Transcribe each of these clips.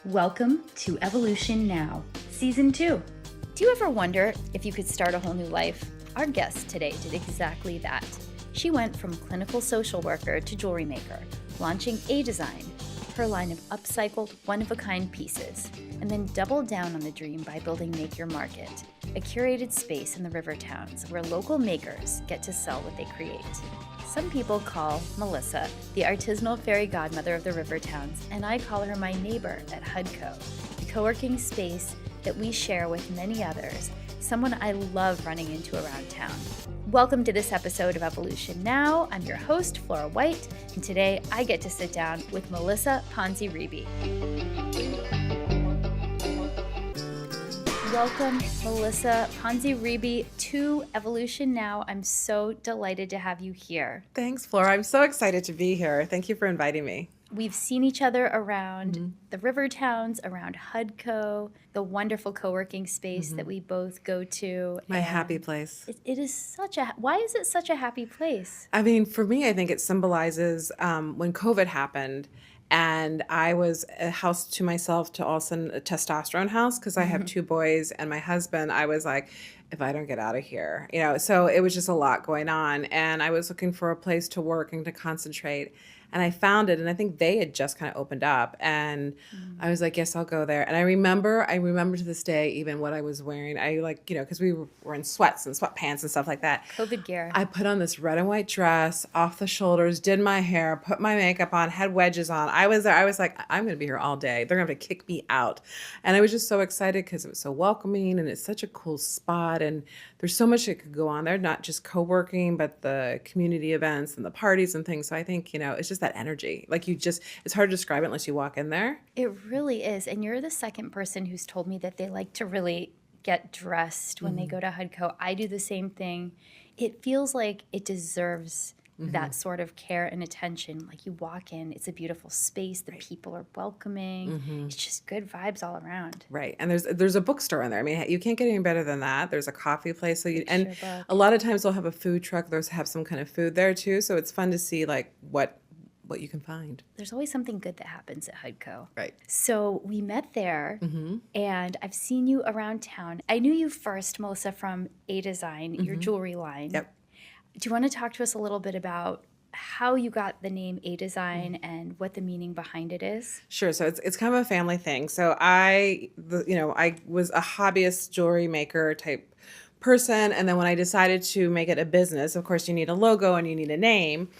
Welcome to Evolution Now, Season 2. Do you ever wonder if you could start a whole new life? Our guest today did exactly that. She went from clinical social worker to jewelry maker, launching A Design, her line of upcycled, one-of-a-kind pieces, and then doubled down on the dream by building Make Your Market, a curated space in the Rivertowns where local makers get to sell what they create. Some people call Melissa the artisanal fairy godmother of the Rivertowns, and I call her my neighbor at HUDCO, the co-working space that we share with many others, someone I love running into around town. Welcome to this episode of Evolution Now. I'm your host, Flora White, and today I get to sit down with Melissa Panszi. Welcome, Melissa Panszi to Evolution Now. I'm so delighted to have you here. Thanks, Flora. I'm so excited to be here. Thank you for inviting me. We've seen each other around the Rivertowns, around HUDCO, the wonderful co-working space that we both go to. My happy place. It is why is it such a happy place? I mean, for me, I think it symbolizes when COVID happened and I was a house to myself, to also a testosterone house because I have two boys and my husband. I was like, if I don't get out of here, so it was just a lot going on. And I was looking for a place to work and to concentrate. And I found it, and I think they had just kind of opened up, and I was like, yes, I'll go there. And I remember to this day even what I was wearing. I because we were in sweats and sweatpants and stuff like that. COVID gear. I put on this red and white dress, off the shoulders, did my hair, put my makeup on, had wedges on. I was there. I was like, I'm going to be here all day. They're going to have to kick me out. And I was just so excited because it was so welcoming, and it's such a cool spot, and there's so much that could go on there, not just co-working, but the community events and the parties and things. So I think, it's just that energy. It's hard to describe it unless you walk in there. It really is. And you're the second person who's told me that they like to really get dressed when they go to HUDCO. I do the same thing. It feels like it deserves that sort of care and attention. Like you walk in, it's a beautiful space. The people are welcoming. It's just good vibes all around. Right. And there's a bookstore in there. I mean, you can't get any better than that. There's a coffee place. A lot of times they'll have a food truck. They'll have some kind of food there too. So it's fun to see what you can find. There's always something good that happens at HUDCO. Right. So we met there, and I've seen you around town. I knew you first, Melissa, from A Design, your jewelry line. Yep. Do you want to talk to us a little bit about how you got the name A Design and what the meaning behind it is? Sure. So it's kind of a family thing. So I was a hobbyist jewelry maker type person, and then when I decided to make it a business, of course, you need a logo and you need a name.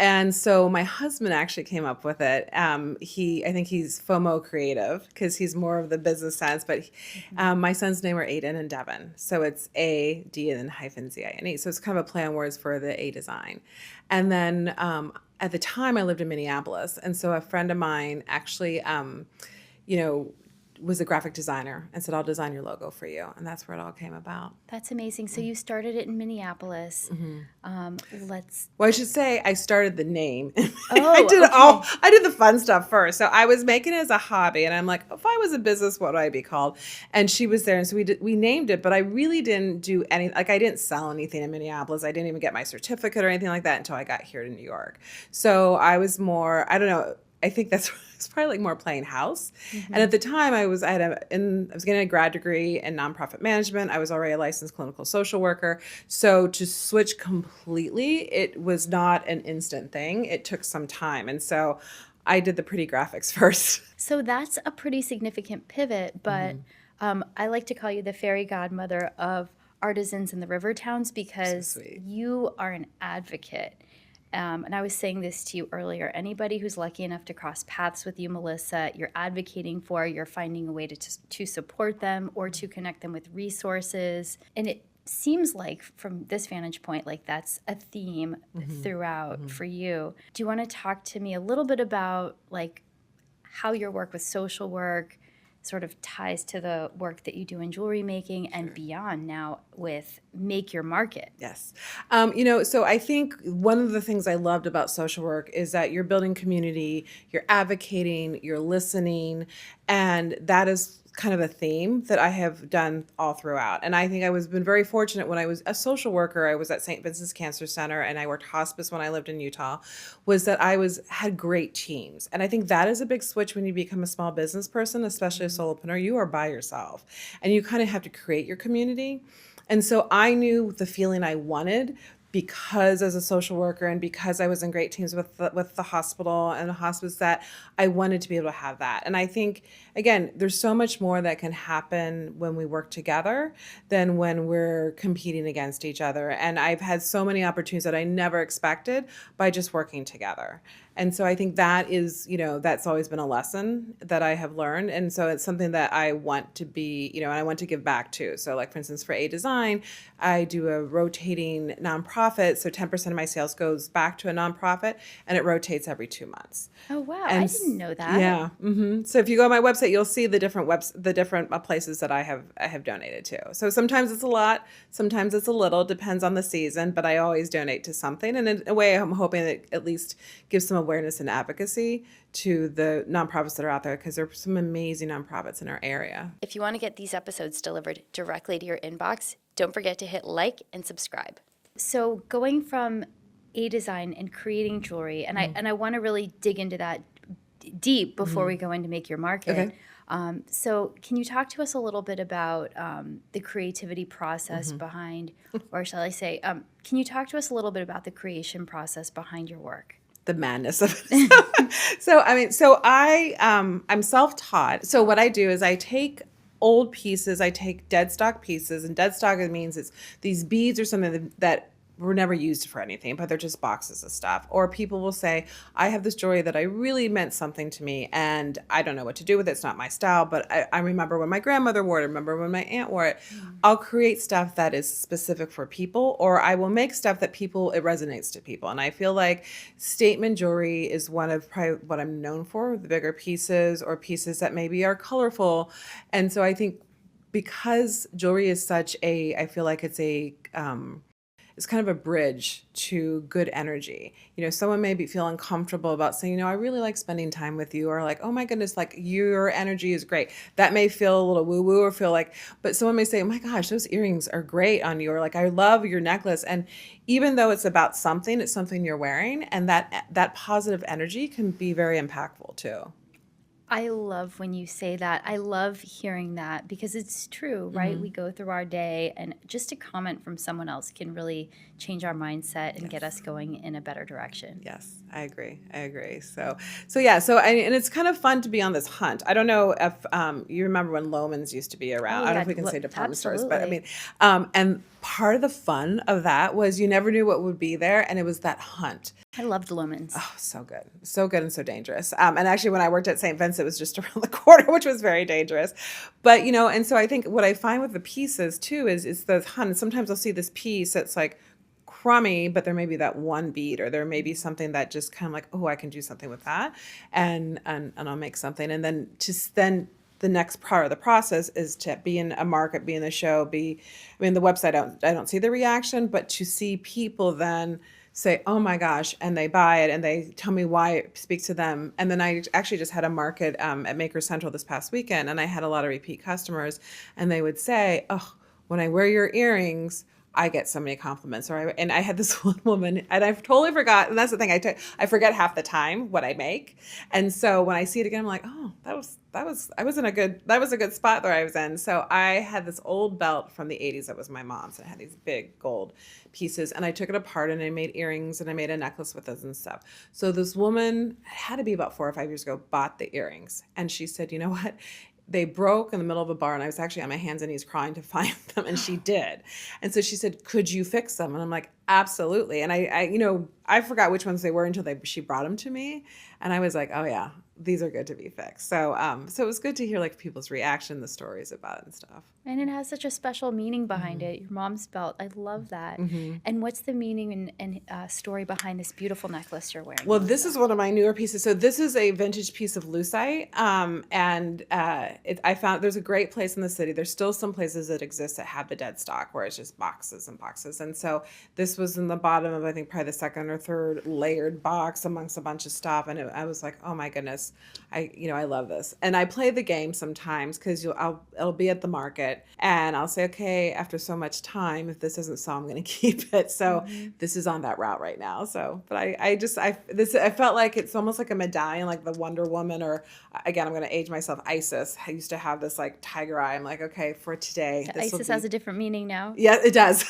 And so my husband actually came up with it. I think he's FOMO creative because he's more of the business sense. But my son's name are Aiden and Devin. So it's A, D, and then hyphen Z-I-N-E. So it's kind of a play on words for the A Design. And then at the time I lived in Minneapolis. And so a friend of mine actually, was a graphic designer and said, I'll design your logo for you. And that's where it all came about. That's amazing. So you started it in Minneapolis. Well, I should say I started the name. Oh, I did the fun stuff first. So I was making it as a hobby, and I'm like, if I was a business, what would I be called? And she was there, and so we named it, but I really didn't do any, I didn't sell anything in Minneapolis. I didn't even get my certificate or anything like that until I got here to New York. So I was more, I don't know, I think it's probably more playing house. And at the time I was getting a grad degree in nonprofit management. I was already a licensed clinical social worker. So to switch completely, it was not an instant thing. It took some time. And so I did the pretty graphics first. So that's a pretty significant pivot, but I like to call you the fairy godmother of artisans in the Rivertowns because you are an advocate. And I was saying this to you earlier, anybody who's lucky enough to cross paths with you, Melissa, you're advocating for, you're finding a way to support them or to connect them with resources. And it seems like from this vantage point, like that's a theme throughout for you. Do you want to talk to me a little bit about like how your work with social work sort of ties to the work that you do in jewelry making and beyond now with Make Your Market? Yes. So I think one of the things I loved about social work is that you're building community, you're advocating, you're listening, and that is kind of a theme that I have done all throughout. And I think been very fortunate when I was a social worker. I was at St. Vincent's Cancer Center and I worked hospice when I lived in Utah, was that had great teams. And I think that is a big switch when you become a small business person, especially a solopreneur. You are by yourself and you kind of have to create your community. And so I knew the feeling I wanted because as a social worker and because I was in great teams with the hospital and the hospice, that I wanted to be able to have that. And I think, again, there's so much more that can happen when we work together than when we're competing against each other. And I've had so many opportunities that I never expected by just working together. And so I think that is, that's always been a lesson that I have learned. And so it's something that I want to be, and I want to give back to. So like, for instance, for A Design, I do a rotating nonprofit. So 10% of my sales goes back to a nonprofit and it rotates every 2 months. Oh, wow. And I didn't know that. Yeah. Mm-hmm. So if you go on my website, you'll see the different places that I have donated to. So sometimes it's a lot, sometimes it's a little, depends on the season, but I always donate to something. And in a way, I'm hoping that at least gives some awareness and advocacy to the nonprofits that are out there, because there are some amazing nonprofits in our area. If you want to get these episodes delivered directly to your inbox, don't forget to hit like and subscribe. So going from A Design and creating jewelry, and I want to really dig into that deep before we go into Make Your Market. Okay. So can you talk to us a little bit about the creativity process behind, or shall I say, can you talk to us a little bit about the creation process behind your work? The madness of it. I'm self-taught. So what I do is I take old pieces, I take dead stock pieces, and dead stock, it means it's these beads or something that were never used for anything, but they're just boxes of stuff. Or people will say, I have this jewelry that I really meant something to me and I don't know what to do with it. It's not my style, but I remember when my grandmother wore it. I remember when my aunt wore it. I'll create stuff that is specific for people, or I will make stuff that it resonates to people. And I feel like statement jewelry is one of probably what I'm known for, the bigger pieces or pieces that maybe are colorful. And so I think because jewelry is I feel like it's kind of a bridge to good energy. Someone may feel uncomfortable about saying, I really like spending time with you, or like, oh my goodness, like your energy is great. That may feel a little woo-woo or feel like, but someone may say, oh my gosh, those earrings are great on you, or like, I love your necklace. And even though it's about something, it's something you're wearing, and that positive energy can be very impactful too. I love when you say that. I love hearing that because it's true, right? We go through our day and just a comment from someone else can really change our mindset and get us going in a better direction. Yes, I agree. So and it's kind of fun to be on this hunt. I don't know if you remember when Lohmann's used to be around. I don't know if we can say department stores, but I mean, and part of the fun of that was you never knew what would be there, and it was that hunt. I loved Lohmann's. Oh, so good and so dangerous. And actually, when I worked at St. Vincent, it was just around the corner, which was very dangerous. But and so I think what I find with the pieces too is the hunt. Sometimes I'll see this piece that's like crummy, but there may be that one bead, or there may be something that just kind of like, oh, I can do something with that, and I'll make something, and then the next part of the process is to be in a market, be in the show, the website. I don't see the reaction, but to see people then say, oh my gosh, and they buy it and they tell me why it speaks to them. And then I actually just had a market at Maker Central this past weekend, and I had a lot of repeat customers, and they would say, oh, when I wear your earrings, I get so many compliments. And I had this one woman, and I totally forgot. And that's the thing, I forget half the time what I make. And so when I see it again, I'm like, oh, that was a good spot that I was in. So I had this old belt from the 80s that was my mom's, and it had these big gold pieces, and I took it apart and I made earrings and I made a necklace with those and stuff. So this woman, it had to be about 4 or 5 years ago, bought the earrings, and she said, you know what? They broke in the middle of a bar, and I was actually on my hands and knees crying to find them, and she did. And so she said, could you fix them? And I'm like, absolutely. And I forgot which ones they were until she brought them to me, and I was like, oh yeah, these are good to be fixed. So it was good to hear like people's reaction, the stories about it and stuff. And it has such a special meaning behind it. Your mom's belt, I love that. And what's the meaning and story behind this beautiful necklace you're wearing? Well, this is one of my newer pieces. So this is a vintage piece of lucite, and I found there's a great place in the city. There's still some places that exist that have the dead stock where it's just boxes and boxes. And so this this was in the bottom of, I think, probably the second or third layered box amongst a bunch of stuff. And I was like, oh my goodness, I love this. And I play the game sometimes because it'll be at the market and I'll say, okay, after so much time, if this doesn't sell, I'm going to keep it. So this is on that route right now. So, but I felt like it's almost like a medallion, like the Wonder Woman, or again, I'm going to age myself, Isis. I used to have this like tiger eye. I'm like, okay, for today. Isis has a different meaning now. Yeah, it does.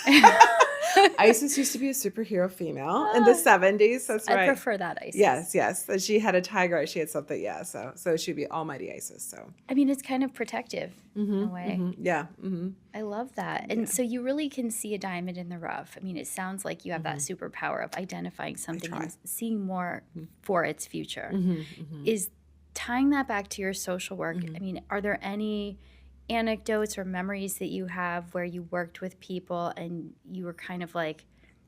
Isis used to be a superhero female in the 70s. That's right. I prefer that Isis. Yes. And she had a tiger eye. She had something, yeah. So she'd be Almighty Isis. So I mean, it's kind of protective in a way. Yeah. I love that. And so you really can see a diamond in the rough. I mean, it sounds like you have that superpower of identifying something and seeing more for its future. Is tying that back to your social work, I mean, are there any anecdotes or memories that you have where you worked with people and you were kind of like,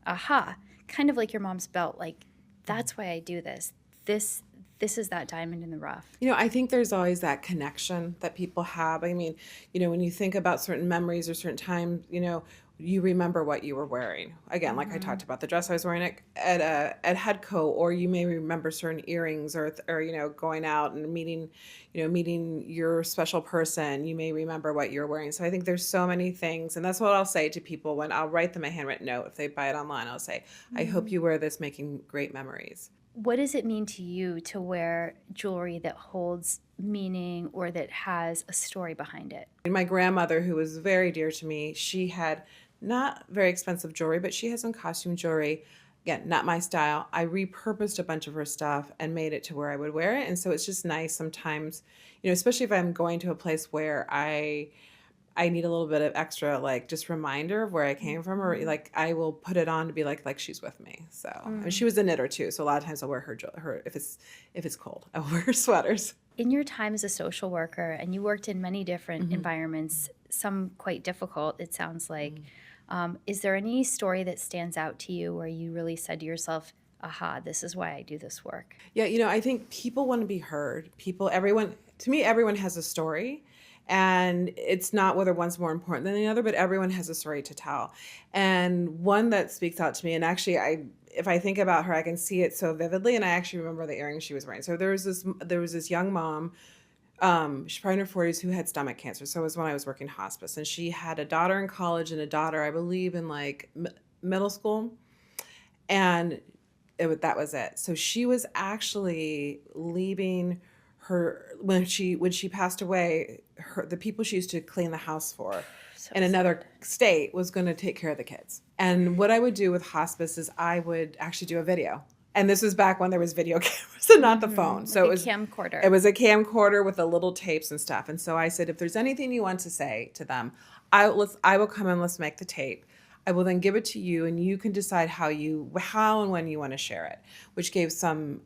aha, kind of like your mom's belt, like, that's why I do this. This is that diamond in the rough. I think there's always that connection that people have. I mean, when you think about certain memories or certain times, you remember what you were wearing. Again, like I talked about the dress I was wearing at Headco, or you may remember certain earrings or going out and meeting your special person. You may remember what you're wearing. So I think there's so many things. And that's what I'll say to people when I'll write them a handwritten note. If they buy it online, I'll say, I hope you wear this making great memories. What does it mean to you to wear jewelry that holds meaning or that has a story behind it? My grandmother, who was very dear to me, she had not very expensive jewelry, but she had some costume jewelry. Again, not my style. I repurposed a bunch of her stuff and made it to where I would wear it. And so it's just nice sometimes, especially if I'm going to a place where I need a little bit of extra, like, just reminder of where I came from, or like I will put it on to be like she's with me. So and she was a knitter too, so a lot of times I'll wear her if it's cold, I'll wear her sweaters. In your time as a social worker, and you worked in many different environments, some quite difficult, it sounds like. Is there any story that stands out to you where you really said to yourself, aha, this is why I do this work? Yeah, I think people want to be heard. Everyone has a story. And it's not whether one's more important than the other, but everyone has a story to tell. And one that speaks out to me, and actually if I think about her, I can see it so vividly, and I actually remember the earrings she was wearing. So there was this young mom, she's probably in her 40s, who had stomach cancer. So it was when I was working hospice. And she had a daughter in college and a daughter, I believe, in like middle school. And that was it. So she was actually leaving her, when she passed away, the people she used to clean the house for in another state was going to take care of the kids. And what I would do with hospice is I would actually do a video. And this was back when there was video cameras and not the phone. So like it was a camcorder. It was a camcorder with the little tapes and stuff. And so I said, if there's anything you want to say to them, I will come and let's make the tape. I will then give it to you, and you can decide how and when you want to share it, which gave some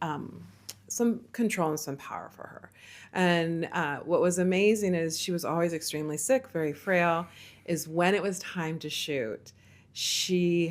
control and some power for her. And what was amazing is she was always extremely sick, very frail, is when it was time to shoot,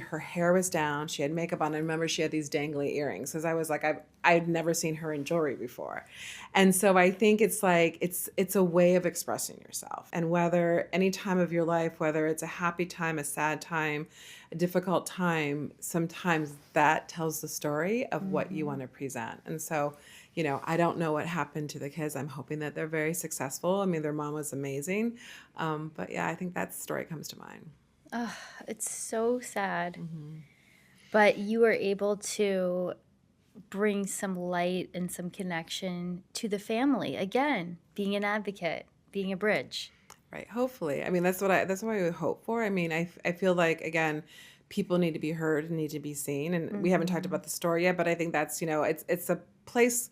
her hair was down, she had makeup on. I remember she had these dangly earrings because I was like, I'd never seen her in jewelry before. And so I think it's like, it's a way of expressing yourself. And whether any time of your life, whether it's a happy time, a sad time, a difficult time, sometimes that tells the story of what you want to present. And so, I don't know what happened to the kids. I'm hoping that they're very successful. I mean, their mom was amazing. But yeah, I think that story comes to mind. Oh, it's so sad. But you were able to bring some light and some connection to the family. Again, being an advocate, being a bridge. Right. Hopefully. I mean, that's what I would hope for. I mean, I feel like, again, people need to be heard and need to be seen. And we haven't talked about the story yet, but I think that's, it's a place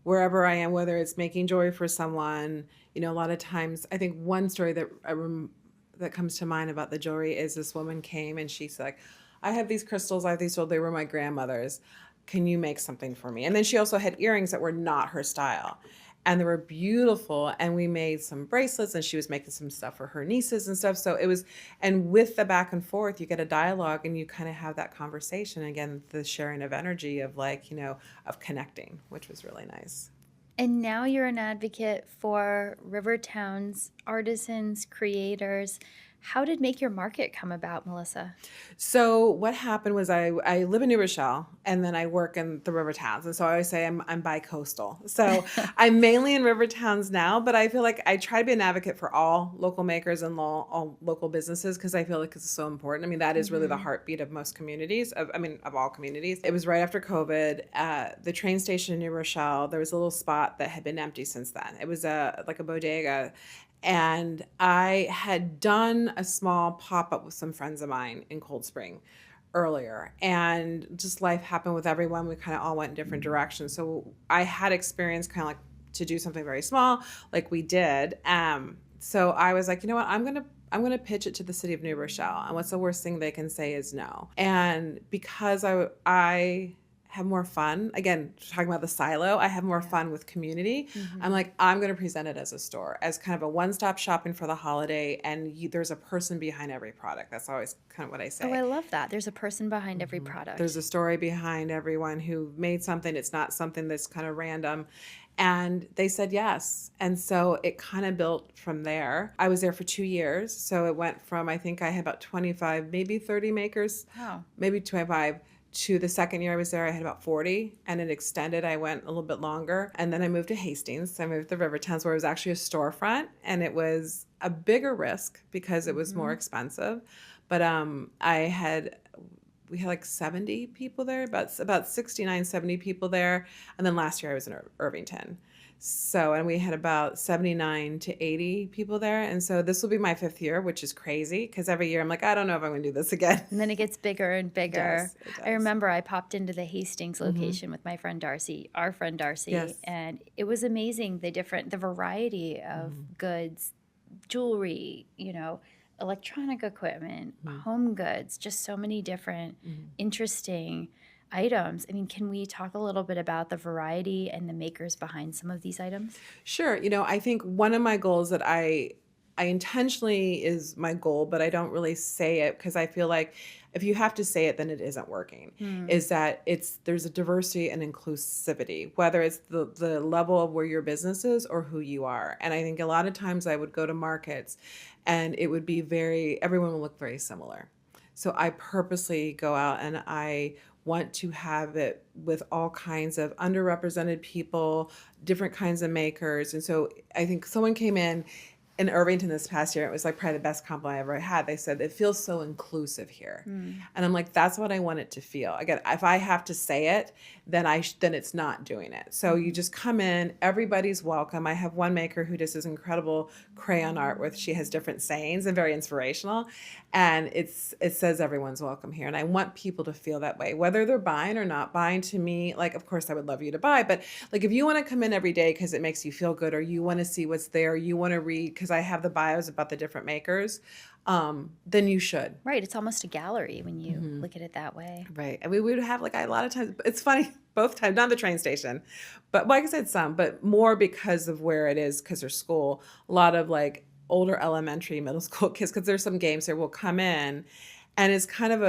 wherever I am, whether it's making jewelry for someone, a lot of times, I think one story that comes to mind about the jewelry is this woman came and she's like, I have these crystals, they were my grandmother's. Can you make something for me? And then she also had earrings that were not her style. And they were beautiful. And we made some bracelets, and she was making some stuff for her nieces and stuff. So it was, and with the back and forth, you get a dialogue and you kind of have that conversation. Again, the sharing of energy of of connecting, which was really nice. And now you're an advocate for Rivertowns, artisans, creators. How did Make Your Market come about, Melissa? So what happened was I live in New Rochelle and then I work in the Rivertowns. And so I always say I'm bi-coastal. So I'm mainly in Rivertowns now, but I feel like I try to be an advocate for all local makers and all local businesses because I feel like it's so important. I mean, that is really the heartbeat of most communities, of all communities. It was right after COVID at the train station in New Rochelle. There was a little spot that had been empty since then. It was like a bodega. And I had done a small pop-up with some friends of mine in Cold Spring earlier. And just life happened with everyone. We kind of all went in different directions. So I had experience kind of like to do something very small like we did. So I was like, you know what, I'm gonna pitch it to the city of New Rochelle. And what's the worst thing they can say is no. And because I have more fun. Again, talking about the silo, I have more fun with community. I'm like, I'm going to present it as a store, as kind of a one-stop shopping for the holiday. And there's a person behind every product. That's always kind of what I say. Oh, I love that. There's a person behind every product. There's a story behind everyone who made something. It's not something that's kind of random. And they said yes. And so it kind of built from there. I was there for 2 years. So it went from, I think I had about 25, maybe 30 makers, maybe 25. To the second year I was there, I had about 40, and it extended. I went a little bit longer, and then I moved to Hastings. I moved to Rivertowns, where it was actually a storefront, and it was a bigger risk because it was more expensive. But we had like 70 people there, about 69, 70 people there, and then last year I was in Irvington. So, and we had about 79 to 80 people there. And so this will be my 5th year, which is crazy because every year I'm like, I don't know if I'm going to do this again. And then it gets bigger and bigger. It does. I remember I popped into the Hastings location with my friend Darcy, our friend Darcy, and it was amazing the variety of goods, jewelry, electronic equipment, home goods, just so many different interesting items. I mean, can we talk a little bit about the variety and the makers behind some of these items? Sure. I think one of my goals that I intentionally is my goal, but I don't really say it because I feel like if you have to say it, then it isn't working, is that there's a diversity and inclusivity, whether it's the level of where your business is or who you are. And I think a lot of times I would go to markets and it would be everyone will look very similar. So I purposely go out and I want to have it with all kinds of underrepresented people, different kinds of makers. And so I think someone came in Irvington this past year. It was like probably the best compliment I ever had. They said, it feels so inclusive here. And I'm like, that's what I want it to feel. Again, if I have to say it, then it's not doing it. So you just come in, everybody's welcome. I have one maker who does this incredible crayon art where she has different sayings and very inspirational. And it says everyone's welcome here. And I want people to feel that way, whether they're buying or not buying. To me, like, of course I would love you to buy, but like if you want to come in every day because it makes you feel good, or you want to see what's there, you want to read, because I have the bios about the different makers, then you should. Right. It's almost a gallery when you look at it that way. Right. And we would have like a lot of times, it's funny, both times, not the train station, but like I said, some, but more because of where it is, because there's school, a lot of like older elementary, middle school kids, because there's some games there will come in. And it's kind of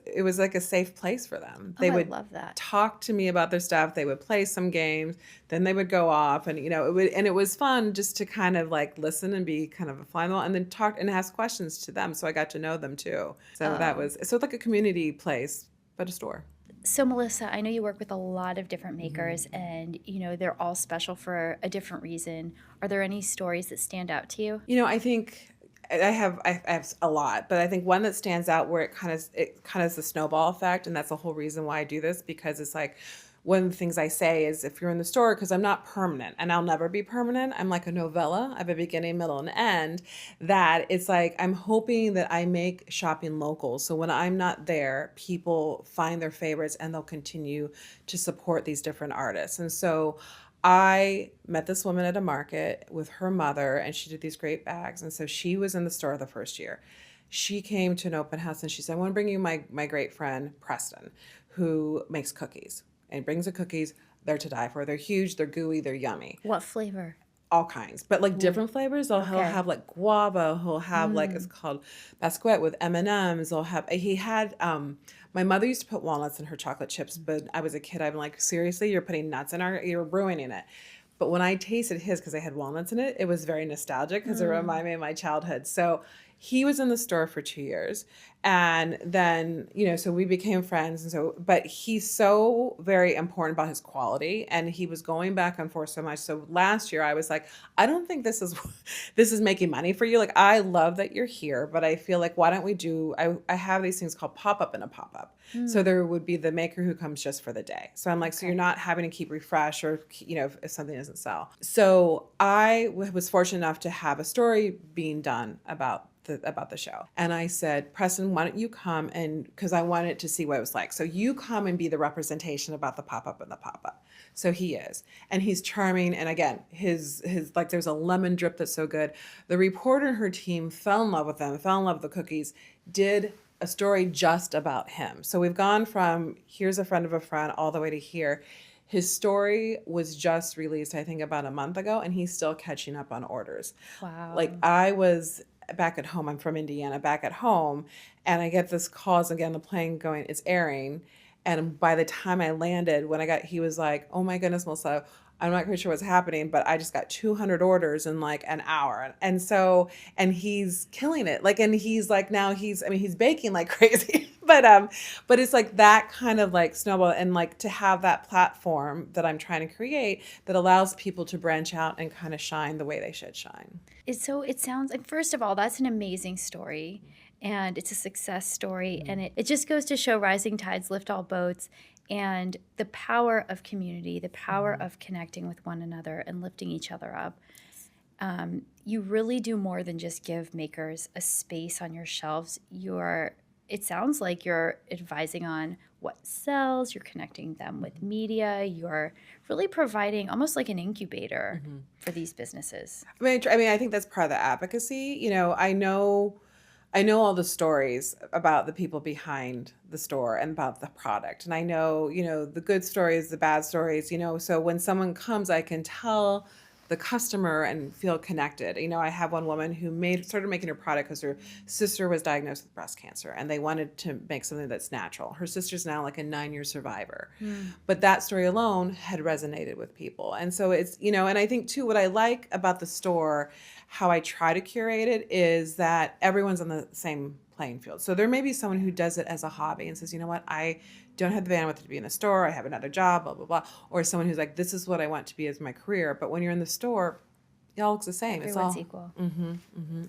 it was like a safe place for them. They would love that. Talk to me about their stuff. They would play some games. Then they would go off, and it was fun just to kind of like listen and be kind of a fly on the wall, and then talk and ask questions to them. So I got to know them too. So it's like a community place, but a store. So Melissa, I know you work with a lot of different makers, and they're all special for a different reason. Are there any stories that stand out to you? I think I have a lot, but I think one that stands out where it kind of is the snowball effect, and that's the whole reason why I do this, because it's like one of the things I say is if you're in the store, because I'm not permanent and I'll never be permanent, I'm like a novella. I have a beginning, middle, and end, that it's like I'm hoping that I make shopping local. So when I'm not there, people find their favorites and they'll continue to support these different artists. And so I met this woman at a market with her mother, and she did these great bags. And so she was in the store the first year. She came to an open house and she said, I want to bring you my great friend, Preston, who makes cookies and brings the cookies. They're to die for. They're huge, they're gooey, they're yummy. What flavor? All kinds, but like different flavors. He'll have like guava. He'll have like, it's called Basquiat with M&Ms. He had, my mother used to put walnuts in her chocolate chips, but I was a kid. I'm like, seriously, you're putting nuts in you're ruining it. But when I tasted his, because I had walnuts in it, it was very nostalgic because it reminded me of my childhood. So he was in the store for 2 years. And then, so we became friends. And so, but he's so very important about his quality, and he was going back and forth so much. So last year I was like, I don't think this is making money for you. Like, I love that you're here, but I feel like, why don't we do, I have these things called pop-up and a pop-up. So there would be the maker who comes just for the day. So I'm like, so you're not having to keep refresh, or, if something doesn't sell. So I was fortunate enough to have a story being done about the show. And I said, Preston, why don't you come, and because I wanted to see what it was like. So you come and be the representation about the pop-up and the pop-up. So he is. And he's charming. And again, his like, there's a lemon drip that's so good. The reporter and her team fell in love with them, fell in love with the cookies, did a story just about him. So we've gone from here's a friend of a friend all the way to here. His story was just released, I think, about a month ago, and he's still catching up on orders. Wow. Like, I was back at home. I'm from Indiana, back at home. And I get this call again, the plane going, it's airing. And by the time I landed, he was like, oh my goodness, Melissa, I'm not quite sure what's happening, but I just got 200 orders in like an hour. And so, and he's killing it. Like, and he's like, now he's baking like crazy, but it's like that kind of like snowball, and like to have that platform that I'm trying to create that allows people to branch out and kind of shine the way they should shine. It sounds like, first of all, that's an amazing story, and it's a success story. And it just goes to show rising tides lift all boats, and the power of community, the power of connecting with one another and lifting each other up. You really do more than just give makers a space on your shelves. It sounds like you're advising on what sells, you're connecting them with media, you're really providing almost like an incubator for these businesses. I mean, I think that's part of the advocacy. I know all the stories about the people behind the store and about the product. And I know, the good stories, the bad stories, so when someone comes, I can tell the customer and feel connected. I have one woman who started making her product because her sister was diagnosed with breast cancer, and they wanted to make something that's natural. Her sister's now like a 9-year survivor. But that story alone had resonated with people. And so it's, and I think too, what I like about the store, how I try to curate it, is that everyone's on the same playing field. So there may be someone who does it as a hobby and says, you know what, I don't have the bandwidth to be in the store, I have another job, blah, blah, blah. Or someone who's like, this is what I want to be as my career. But when you're in the store, it all looks the same. Everyone's equal. And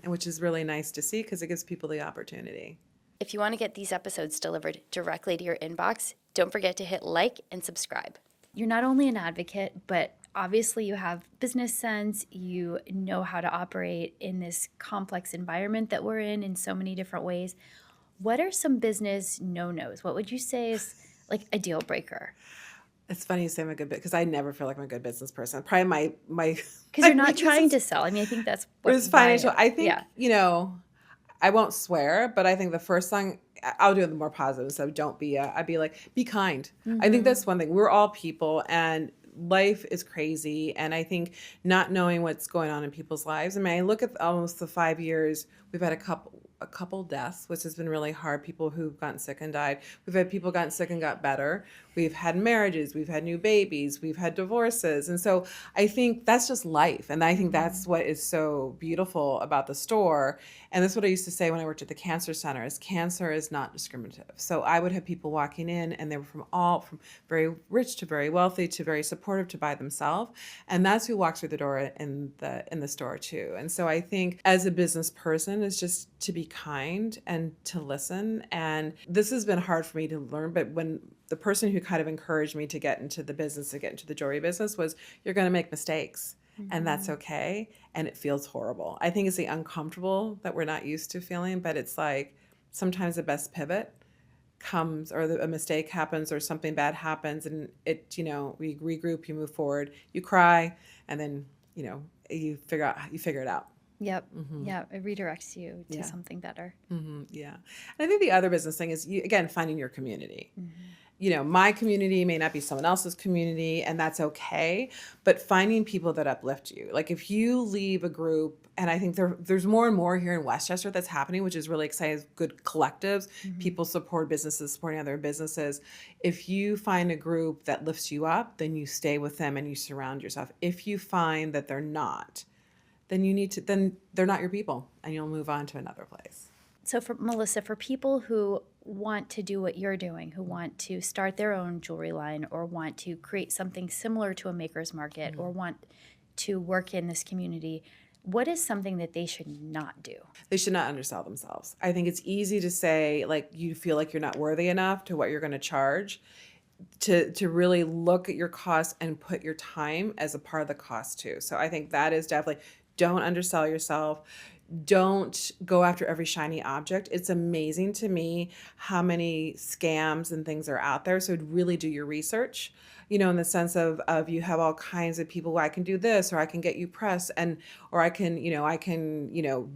which is really nice to see, because it gives people the opportunity. If you want to get these episodes delivered directly to your inbox, don't forget to hit like and subscribe. You're not only an advocate, but obviously you have business sense. You know how to operate in this complex environment that we're in so many different ways. What are some business no-nos? What would you say is like a deal breaker? It's funny you say I'm a good bit, because I never feel like I'm a good business person. Probably my because you're not trying to sell. I mean, I think that's what it's financial. I think I won't swear, but I think the first thing I'll do the more positive. So I'd be like, be kind. I think that's one thing. We're all people, and life is crazy. And I think not knowing what's going on in people's lives. I mean, I look at almost the 5 years, we've had a couple deaths, which has been really hard. People who've gotten sick and died. We've had people gotten sick and got better. We've had marriages. We've had new babies. We've had divorces. And so I think that's just life. And I think that's what is so beautiful about the store. And that's what I used to say when I worked at the cancer center, is cancer is not discriminative. So I would have people walking in, and they were from very rich to very wealthy to very supportive to by themselves. And that's who walks through the door in the store too. And so I think as a business person, is just to be kind and to listen. And this has been hard for me to learn, but when the person who kind of encouraged me to get into the business, to get into the jewelry business, was, you're going to make mistakes, and that's okay. And it feels horrible. I think it's the uncomfortable that we're not used to feeling, but it's like sometimes the best pivot comes, or a mistake happens, or something bad happens, and we regroup, you move forward, you cry, and then, you figure it out. Yep. Yeah. It redirects you to something better. Yeah. And I think the other business thing is, again, finding your community. My community may not be someone else's community, and that's okay. But finding people that uplift you. Like, if you leave a group, and I think there's more and more here in Westchester that's happening, which is really exciting. Good collectives, people support businesses, supporting other businesses. If you find a group that lifts you up, then you stay with them and you surround yourself. If you find that they're not, then they're not your people, and you'll move on to another place. So for Melissa, for people who want to do what you're doing, who want to start their own jewelry line or want to create something similar to a maker's market or want to work in this community, what is something that they should not do? They should not undersell themselves. I think it's easy to say, like, you feel like you're not worthy enough to what you're going to charge. To really look at your costs and put your time as a part of the cost too. So I think that is definitely, don't undersell yourself. Don't go after every shiny object. It's amazing to me how many scams and things are out there. So really do your research, in the sense of you have all kinds of people, I can do this, or I can get you press, or I can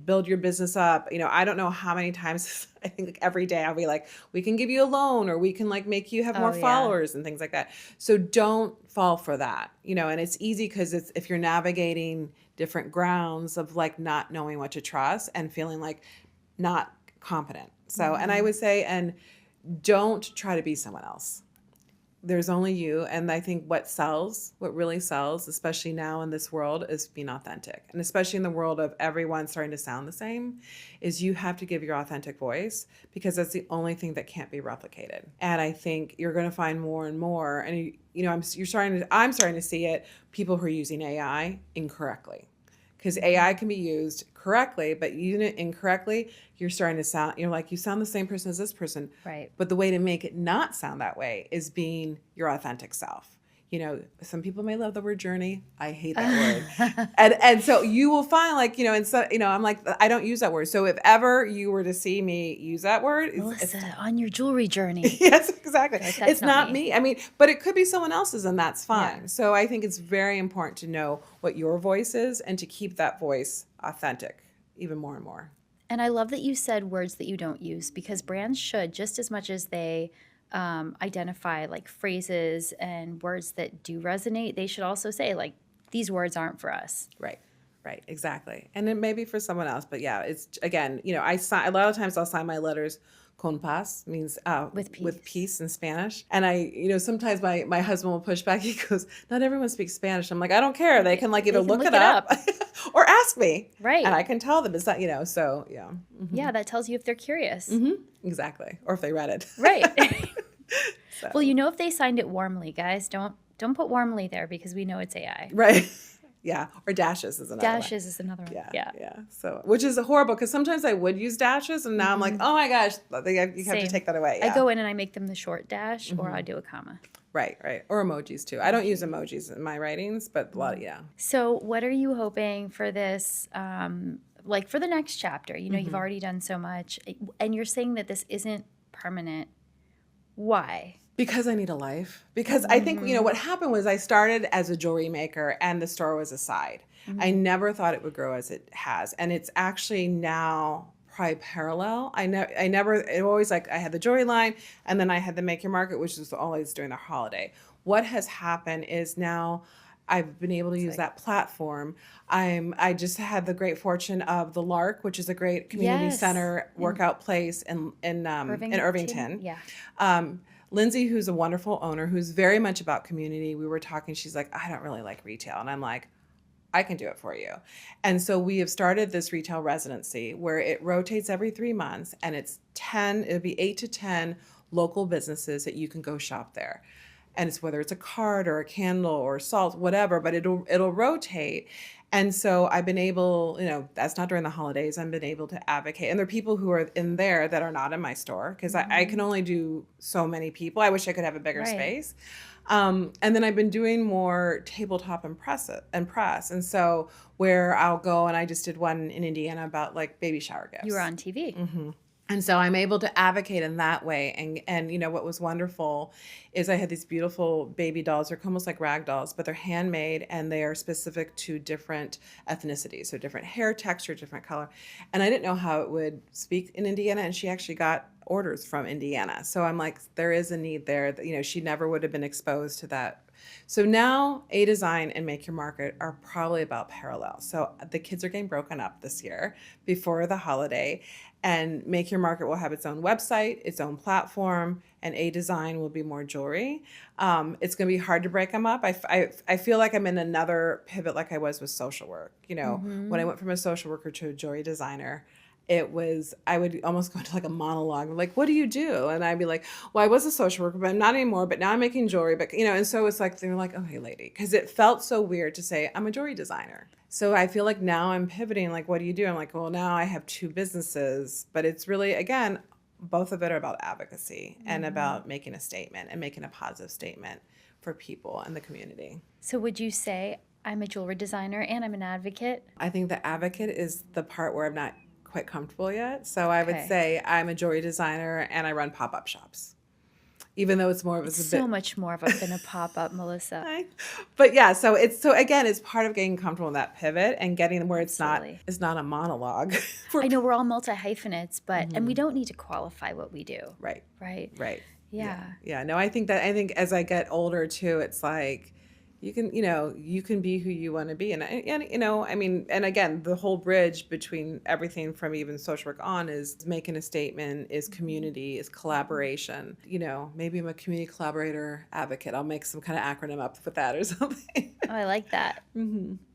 build your business up. I don't know how many times, I think like every day I'll be like, we can give you a loan, or we can like make you have more followers and things like that. So don't fall for that, and it's easy because if you're navigating different grounds of like not knowing what to trust and feeling like not competent. So, and I would say, and don't try to be someone else. There's only you. And I think what really sells, especially now in this world, is being authentic. And especially in the world of everyone starting to sound the same, is you have to give your authentic voice, because that's the only thing that can't be replicated. And I think you're going to find more and more, and I'm starting to see it, people who are using AI incorrectly. Because AI can be used correctly, but using it incorrectly, you're starting to sound, you sound the same person as this person. Right. But the way to make it not sound that way is being your authentic self. Some people may love the word journey. I hate that word. And so you will find I'm like, I don't use that word. So if ever you were to see me use that word, Melissa, on your jewelry journey. Yes, exactly. Like, it's not me. I mean, but it could be someone else's, and that's fine. Yeah. So I think it's very important to know what your voice is and to keep that voice authentic even more and more. And I love that you said words that you don't use, because brands should, just as much as they identify like phrases and words that do resonate, they should also say like, these words aren't for us. Right, exactly. And it may be for someone else, but yeah, it's, again, I sign, a lot of times I'll sign my letters con paz, means with peace in Spanish. And I, sometimes my husband will push back. He goes, not everyone speaks Spanish. I'm like, I don't care. They can either look it up or ask me. Right. And I can tell them it's not, so yeah. Mm-hmm. Yeah, that tells you if they're curious. Mm-hmm. Exactly. Or if they read it. Right. So. Well, if they signed it warmly, guys, don't put warmly there, because we know it's AI. Right. Yeah. Or dashes is another one. Dashes is another one. Yeah. So, which is horrible, because sometimes I would use dashes, and now I'm like, oh my gosh, you have to take that away. Yeah. I go in and I make them the short dash, or I do a comma. Right. Or emojis too. I don't use emojis in my writings, but a lot, yeah. So what are you hoping for this, like for the next chapter? You've already done so much, and you're saying that this isn't permanent. Why? Because I need a life. Because I think, what happened was I started as a jewelry maker, and the store was a side. I never thought it would grow as it has. And it's actually now probably parallel. It always, like, I had the jewelry line, and then I had the Make Your Market, which was always during the holiday. What has happened is now I've been able to use that platform. I just had the great fortune of the Lark, which is a great community center workout place in Irvington. Yeah. Lindsay, who's a wonderful owner, who's very much about community, we were talking, she's like, I don't really like retail. And I'm like, I can do it for you. And so we have started this retail residency where it rotates every 3 months, and it'll be 8 to 10 local businesses that you can go shop there. And it's whether it's a card or a candle or salt, whatever, but it'll rotate. And so I've been able, that's not during the holidays, I've been able to advocate. And there are people who are in there that are not in my store, because I can only do so many people. I wish I could have a bigger space. And then I've been doing more tabletop and press. And so where I'll go, and I just did one in Indiana about like baby shower gifts. You were on TV. Mm-hmm. And so I'm able to advocate in that way. And what was wonderful is I had these beautiful baby dolls. They're almost like rag dolls, but they're handmade, and they are specific to different ethnicities. So different hair texture, different color. And I didn't know how it would speak in Indiana, and she actually got orders from Indiana. So I'm like, there is a need there that, she never would have been exposed to that So now A Design and Make Your Market are probably about parallel. So the kids are getting broken up this year before the holiday, and Make Your Market will have its own website, its own platform, and A Design will be more jewelry. It's going to be hard to break them up. I feel like I'm in another pivot like I was with social work. You know, when I went from a social worker to a jewelry designer, I would almost go into like a monologue, like, what do you do? And I'd be like, well, I was a social worker, but I'm not anymore, but now I'm making jewelry. But, and so it's like, they're like, oh, hey, lady, because it felt so weird to say I'm a jewelry designer. So I feel like now I'm pivoting, like, what do you do? I'm like, well, now I have two businesses, but it's really, again, both of it are about advocacy and about making a statement and making a positive statement for people and the community. So would you say I'm a jewelry designer and I'm an advocate? I think the advocate is the part where I'm not quite comfortable yet. So I would say I'm a jewelry designer and I run pop-up shops. Even though it's more of so much more than a pop-up, Melissa. But yeah, so it's part of getting comfortable in that pivot and getting where it's not a monologue. I know we're all multi-hyphenates, but and we don't need to qualify what we do. Right. Yeah. No, I think as I get older too, it's like you can be who you want to be. And again, the whole bridge between everything from even social work on is making a statement, is community, is collaboration. Maybe I'm a community collaborator advocate. I'll make some kind of acronym up with that or something. Oh, I like that.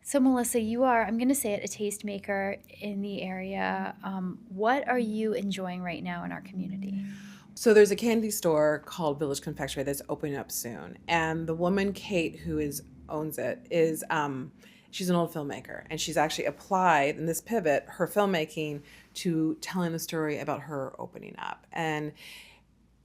So Melissa, you are, I'm going to say it, a tastemaker in the area. What are you enjoying right now in our community? So there's a candy store called Village Confectionery that's opening up soon. And the woman, Kate, who owns it, is she's an old filmmaker. And she's actually applied in this pivot, her filmmaking, to telling the story about her opening up. And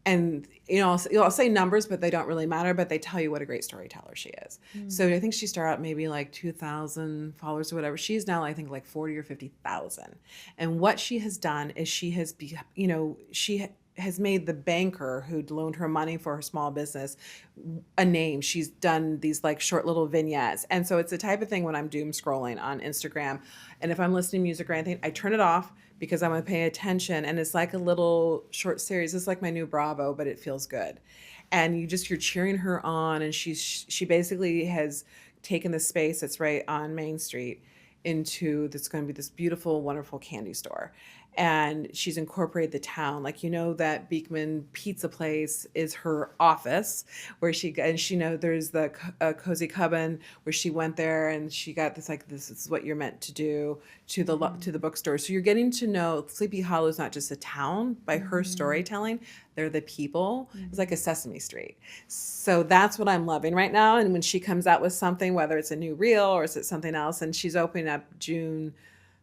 I'll say numbers, but they don't really matter, but they tell you what a great storyteller she is. So I think she started out maybe like 2,000 followers or whatever. She's now, I think, like 40 or 50,000. And what she has done is she has made the banker who'd loaned her money for her small business a name. She's done these like short little vignettes. And so it's the type of thing when I'm doom scrolling on Instagram, and if I'm listening to music or anything, I turn it off because I'm going to pay attention. And it's like a little short series. It's like my new Bravo, but it feels good. And you're cheering her on. And she basically has taken the space that's right on Main Street into that's going to be this beautiful, wonderful candy store. And she's incorporated the town. Like, that Beekman pizza place is her office where there's the Cozy Coven where she went there and she got this, like, this is what you're meant to do to the bookstore. So you're getting to know Sleepy Hollow is not just a town by her storytelling. They're the people. It's like a Sesame Street. So that's what I'm loving right now. And when she comes out with something, whether it's a new reel or is it something else, and she's opening up June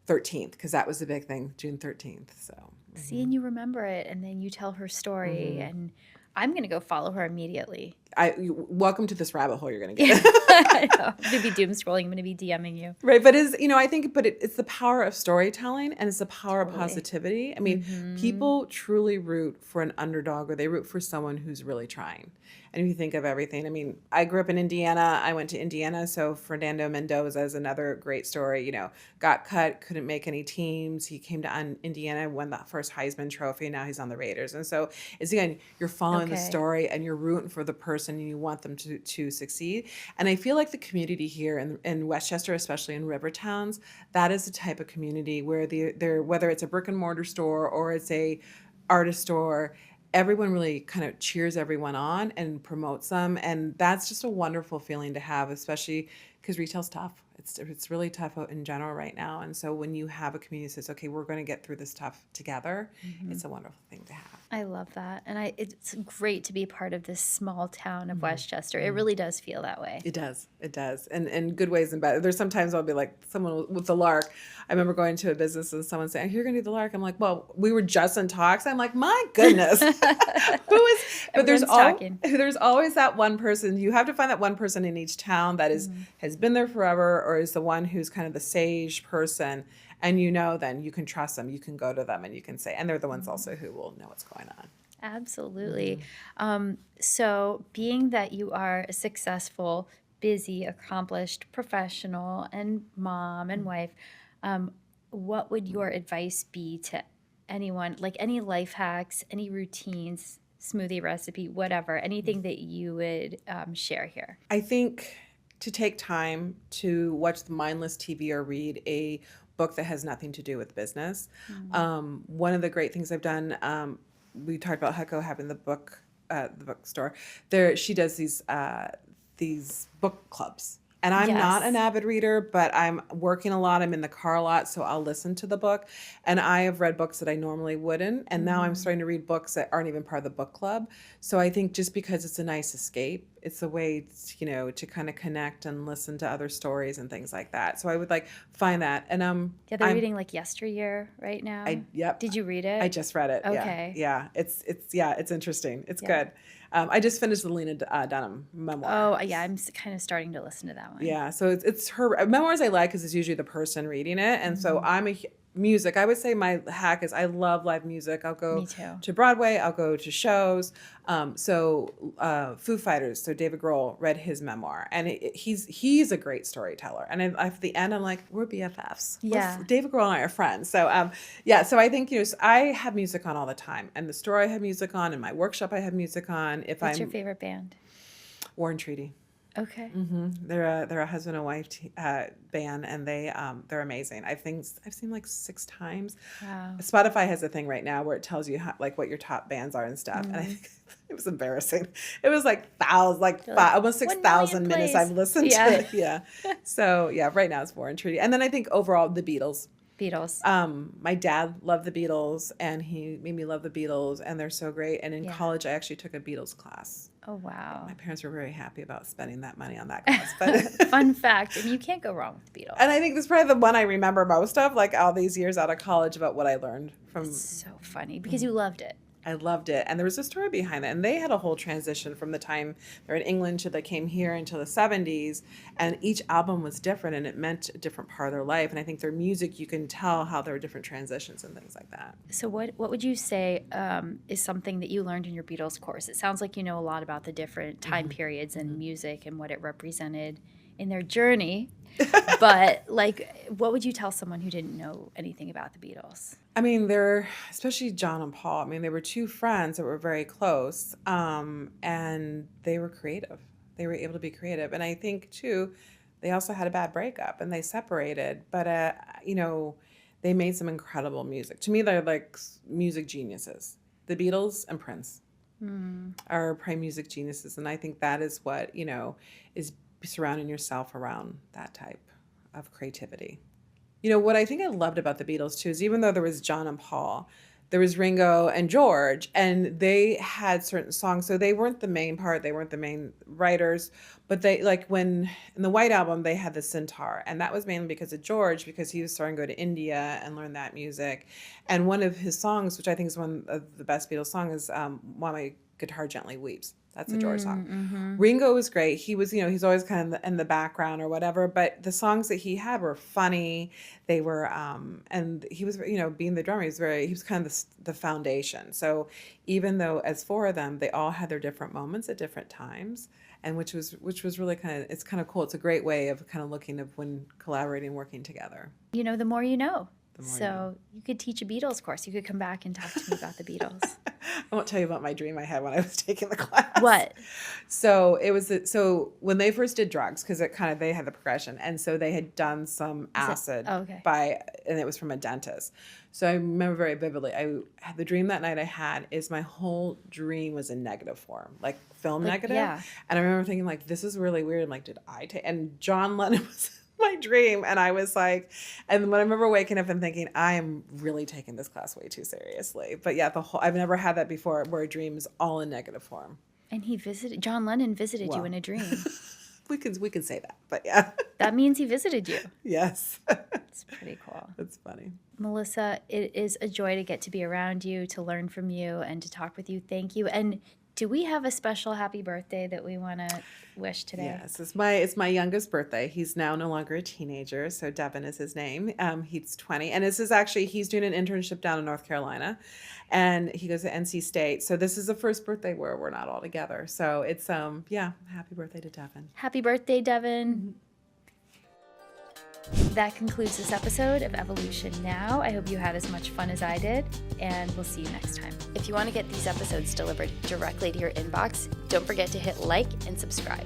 13th, because that was the big thing, June 13th. So see, and you remember it, and then you tell her story, and I'm going to go follow her immediately. Welcome to this rabbit hole you're going to get. I know. I'm going to be doom scrolling. I'm going to be DMing you. Right, but I think it's the power of storytelling and it's the power of positivity. I mean, people truly root for an underdog, or they root for someone who's really trying. And if you think of everything, I mean, I grew up in Indiana. I went to Indiana, so Fernando Mendoza is another great story. Got cut, couldn't make any teams. He came to Indiana, won the first Heisman Trophy. Now he's on the Raiders. And so it's, again, you're following the story and you're rooting for the person and you want them to succeed. And I feel like the community here in Westchester, especially in Rivertowns, that is the type of community where whether it's a brick and mortar store or it's a artist store, everyone really kind of cheers everyone on and promotes them. And that's just a wonderful feeling to have, especially because retail's tough. It's really tough in general right now. And so when you have a community that says, okay, we're going to get through this tough together, it's a wonderful thing to have. I love that. And it's great to be part of this small town of Westchester. It really does feel that way. It does. And good ways and bad. There's sometimes I'll be like someone with the lark. I remember going to a business and someone saying, you're going to do the lark. I'm like, well, we were just in talks. I'm like, my goodness. But there's always that one person. You have to find that one person in each town that has been there forever, or is the one who's kind of the sage person. And then you can trust them. You can go to them and you can say, and they're the ones also who will know what's going on. Absolutely. So being that you are a successful, busy, accomplished professional and mom and wife, what would your advice be to anyone, like any life hacks, any routines, smoothie recipe, whatever, anything that you would share here? I think to take time to watch the mindless TV or read a book that has nothing to do with business. One of the great things I've done, we talked about Heko having the bookstore. She does these book clubs. And I'm not an avid reader, but I'm working a lot. I'm in the car a lot, so I'll listen to the book. And I have read books that I normally wouldn't. And now I'm starting to read books that aren't even part of the book club. So I think just because it's a nice escape, it's a way, to kind of connect and listen to other stories and things like that. So I would find that. And they're reading Yesteryear right now. Yep. Did you read it? I just read it. Okay. Yeah. It's interesting. It's good. I just finished the Lena Dunham memoir. Oh, yeah. I'm kind of starting to listen to that one. Yeah. So it's her memoirs I like because it's usually the person reading it. And so I'm music. I would say my hack is I love live music. I'll go to Broadway. I'll go to shows. Foo Fighters. So David Grohl read his memoir, and he's a great storyteller. And at the end, I'm like, we're BFFs. Yeah. David Grohl and I are friends. So So I think I have music on all the time, and the store I have music on, and my workshop I have music on. What's your favorite band? War and Treaty. Okay. They're a husband and wife band, and they're amazing. I've seen 6 times. Wow. Spotify has a thing right now where it tells you what your top bands are and stuff, and I think it was embarrassing. It was almost 6,000 minutes I've listened to it. Yeah. So right now it's War and Treaty, and then I think overall the Beatles. My dad loved the Beatles, and he made me love the Beatles, and they're so great. And in college, I actually took a Beatles class. Oh, wow. My parents were very happy about spending that money on that class. But fun fact, and you can't go wrong with the Beatles. And I think this is probably the one I remember most of, all these years out of college, about what I learned from. It's so funny because you loved it. I loved it. And there was a story behind it. And they had a whole transition from the time they're in England till they came here until the 70s. And each album was different, and it meant a different part of their life. And I think their music, you can tell how there were different transitions and things like that. So what would you say is something that you learned in your Beatles course? It sounds like you know a lot about the different time periods and music and what it represented in their journey. But what would you tell someone who didn't know anything about the Beatles? I mean, especially John and Paul. I mean, they were 2 friends that were very close, and they were creative. They were able to be creative. And I think, too, they also had a bad breakup, and they separated. But, they made some incredible music. To me, they're music geniuses. The Beatles and Prince are prime music geniuses. And I think that is what, is surrounding yourself around that type of creativity. What I think I loved about the Beatles too is even though there was John and Paul, there was Ringo and George, and they had certain songs. So they weren't the main part. They weren't the main writers, but they when in the White Album, they had the sitar, and that was mainly because of George, because he was starting to go to India and learn that music. And one of his songs, which I think is one of the best Beatles songs, is Why My Guitar Gently Weeps. That's a George song. Ringo was great. He was, he's always kind of in the background or whatever, but the songs that he had were funny. They were, and he was, being the drummer, he was kind of the foundation. So even though as 4 of them, they all had their different moments at different times, and which was really it's kind of cool. It's a great way of kind of looking at when collaborating, working together. The more you know. So you could teach a Beatles course. You could come back and talk to me about the Beatles. I won't tell you about my dream I had when I was taking the class. What? So it was when they first did drugs, because they had the progression, and so they had done some acid and it was from a dentist. So I remember very vividly. I had the dream that night. I had is my whole dream was in negative form, film negative. Yeah. And I remember thinking this is really weird. Did I take? And John Lennon was my dream, and I was and when I remember waking up and thinking, I am really taking this class way too seriously. But yeah, I've never had that before, where a dream is all in negative form. And John Lennon visited you in a dream. we can say that, but yeah. That means he visited you. Yes. It's pretty cool. It's funny. Melissa, it is a joy to get to be around you, to learn from you, and to talk with you. Thank you. And do we have a special happy birthday that we want to wish today? Yes, it's my youngest birthday. He's now no longer a teenager, so Devin is his name. He's 20, and this is actually, he's doing an internship down in North Carolina, and he goes to NC State. So this is the first birthday where we're not all together. So it's happy birthday to Devin. Happy birthday, Devin. Mm-hmm. That concludes this episode of Evolution Now. I hope you had as much fun as I did, and we'll see you next time. If you want to get these episodes delivered directly to your inbox, don't forget to hit like and subscribe.